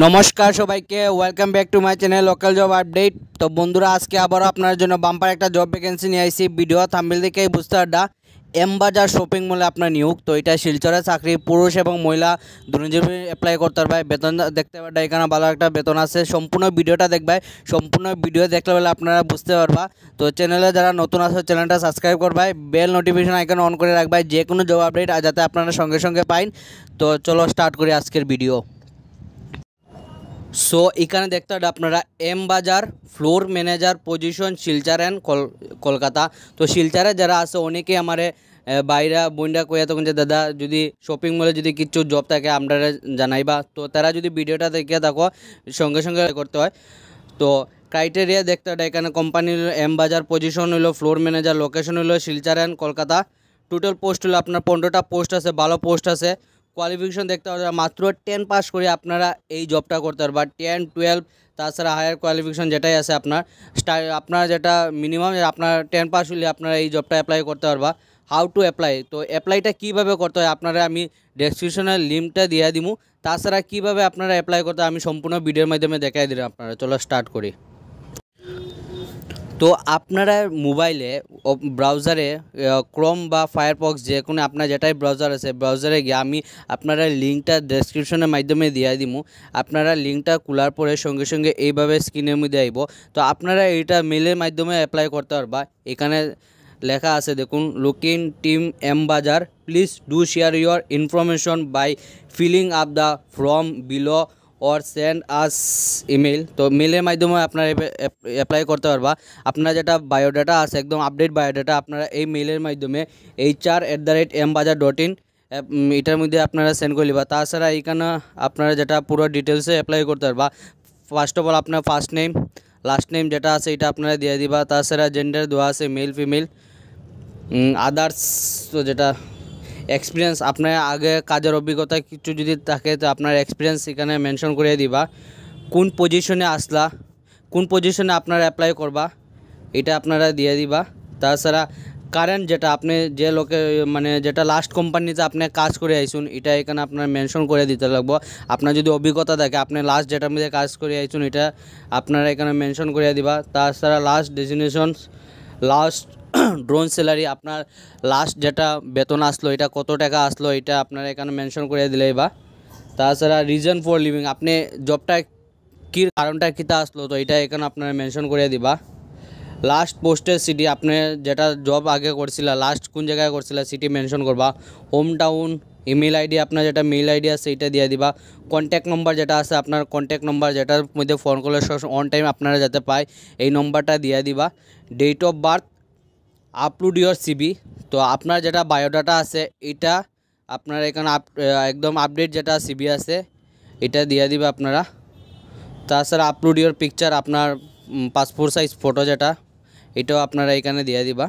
নমস্কার সবাইকে, welcome back to my channel local job update. তো বন্ধুরা, আজকে আবারও আপনার জন্য বাম্পার একটা জব ভ্যাকেন্সি নিয়ে আইছি। ভিডিও থাম্বনেল দেখেই বুঝতে পারডা এম বাজার শপিং মলে আপনার নিয়োগ। তো এটা শিলচরে চাকরি, পুরুষ এবং মহিলা দুজনে অ্যাপ্লাই করতে পারবে। বেতন দেখতে পারবে, এখানে ভালো একটা বেতন আছে। সম্পূর্ণ ভিডিওটা দেখবে, সম্পূর্ণ ভিডিও দেখলে বলে আপনারা বুঝতে পারবা। তো চ্যানেলে যারা নতুন আছে চ্যানেলটা সাবস্ক্রাইব করবে, বেল নোটিফিকেশন আইকন অন করে রাখবে, যে কোনো জব আপডেট যাতে আপনারা সঙ্গে সঙ্গে পাইন। তো চলো স্টার্ট করি আজকের ভিডিও। সো এখানে দেখতে পারেন আপনারা এম বাজার floor manager position Silchar and Kolkata. তো শিলচরে যারা আছে অনেকেই আমারে বাইরা বইন্ডা কইয়া তখন যে দাদা যদি শপিং মলে যদি কিছু জব থাকে আপনারা জানাইবা। তো তারা যদি ভিডিওটা দেখে থাকো সঙ্গে সঙ্গে করতে হয়। তো ক্রাইটেরিয়া দেখতে হবে, এখানে কোম্পানির এম বাজার পজিশন হলো ফ্লোর ম্যানেজার, লোকেশন হলো Silchar and Kolkata. Total post হলো আপনার 15টা পোস্ট আছে, ভালো পোস্ট আছে। কোয়ালিফিকেশন দেখতে হবে, মাত্র 10 পাস করে আপনারা এই জবটা করতে পারবেন। 10, 12 তাছাড়া হায়ার কোয়ালিফিকেশন যেটাই আছে আপনার যেটা মিনিমাম আপনার 10 পাস হলে আপনারা এই জবটা অ্যাপ্লাই করতে পারবা। হাউ টু অ্যাপ্লাই, তো অ্যাপ্লাইটা কীভাবে করতে হয় আপনারা আমি ডেসক্রিপশনের লিঙ্কটা দিয়ে দিব। তাছাড়া কীভাবে আপনারা অ্যাপ্লাই করতে আমি সম্পূর্ণ ভিডিওর মাধ্যমে দেখাই দিলাম আপনারা। চলো স্টার্ট করি। তো আপনারা মোবাইলে ব্রাউজারে ক্রোম বা ফায়ারফক্স যে কোনো আপনার যেটাই ব্রাউজার আছে ব্রাউজারে গিয়ে আমি আপনারা লিঙ্কটা ডেসক্রিপশনের মাধ্যমে দিয়ে দিব। আপনারা লিঙ্কটা খোলার পরে সঙ্গে সঙ্গে এইভাবে স্ক্রিনের মধ্যে আইব। তো আপনারা এইটা মেলের মাধ্যমে অ্যাপ্লাই করতে পারবা। এখানে লেখা আছে দেখুন, looking team M Bazaar, please do share your information by filling up the form below or send us email. তো মেলের মাধ্যমে আপনারা অ্যাপ্লাই করতে পারবা। আপনারা যেটা বায়োডাটা আছে একদম আপডেট বায়োডাটা আপনারা এই মেলের মাধ্যমে hr@mbajar.in এটার মধ্যে আপনারা সেন্ড করে নিবা। তাছাড়া এইখানে আপনারা যেটা পুরো ডিটেলসে অ্যাপ্লাই করতে পারবা। ফার্স্ট অফ অল আপনার ফার্স্ট নেম, লাস্ট নেম যেটা আছে এটা আপনারা দিয়ে দিবা। তাছাড়া জেন্ডার দেওয়া আছে মেল ফিমেল। আদার্স তো যেটা এক্সপিরিয়েন্স, আপনার আগে কাজের অভিজ্ঞতা কিছু যদি থাকে তো আপনার এক্সপিরিয়েন্স এখানে মেনশন করে দিবা। কোন পজিশনে আসলা, কোন পজিশনে আপনারা অ্যাপ্লাই করবা এটা আপনারা দিয়ে দিবা। তাছাড়া কারেন্ট যেটা আপনি যে লোকে মানে যেটা লাস্ট কোম্পানিতে আপনি কাজ করে আইসুন এটা এখানে আপনার মেনশন করে দিতে লাগবো। আপনার যদি অভিজ্ঞতা থাকে আপনি লাস্ট যেটার মধ্যে কাজ করে আইসুন এটা আপনারা এখানে মেনশন করে দিবা। তাছাড়া last designation, last drone salary, আপনার লাস্ট যেটা বেতন আসলো এটা কত টাকা আসলো এটা আপনারা এখানে মেনশন করে দিলেই বা। তাছাড়া রিজন ফর লিভিং, আপনি জবটা কী কারণটা কীটা আসলো তো এটা এখানে আপনারা মেনশন করে দিবা। লাস্ট পোস্টের সিটি, আপনি যেটা জব আগে করছিল লাস্ট কোন জায়গায় করছিল সিটি মেনশন করবা। হোম টাউন, ইমেল আইডি আপনার যেটা মেইল আইডি আছে এটা দিয়ে দিবা। কন্ট্যাক্ট নম্বর যেটা আছে আপনার কন্ট্যাক্ট নম্বর যেটার মধ্যে ফোন করলে অন টাইম আপনারা যাতে পায় এই নম্বরটা দিয়ে দিবা। Date of birth, upload your CV, তো আপনার যেটা বায়োডাটা আছে এটা আপনার এখানে একদম আপডেট যেটা সিবি আছে এটা দিয়ে দিবে আপনারা। তাছাড়া আপলোড ইউর পিকচার, আপনার পাসপোর্ট সাইজ ফটো যেটা এটাও আপনারা এখানে দিয়ে দিবা।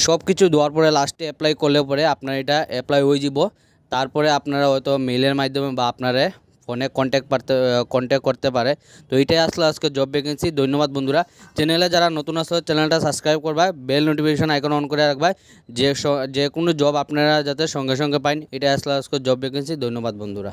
সব কিছু দেওয়ার পরে লাস্টে অ্যাপ্লাই করলে পরে আপনার এটা অ্যাপ্লাই হয়ে যাব। তারপরে আপনারা হয়তো মেলের মাধ্যমে বা আপনারা ফোনে কন্ট্যাক্ট করতে পারে। তো এইটাই আসলে আজকে জব ভ্যাকেন্সি। ধন্যবাদ বন্ধুরা। চ্যানেলে যারা নতুন আসলে চ্যানেলটা সাবস্ক্রাইব করবা, বেল নোটিফিকেশন আইকন অন করে রাখবা, যে কোনো জব আপনারা যাতে সঙ্গে সঙ্গে পাইন। এটাই আসলে আজকে জব ভ্যাকেন্সি। ধন্যবাদ বন্ধুরা।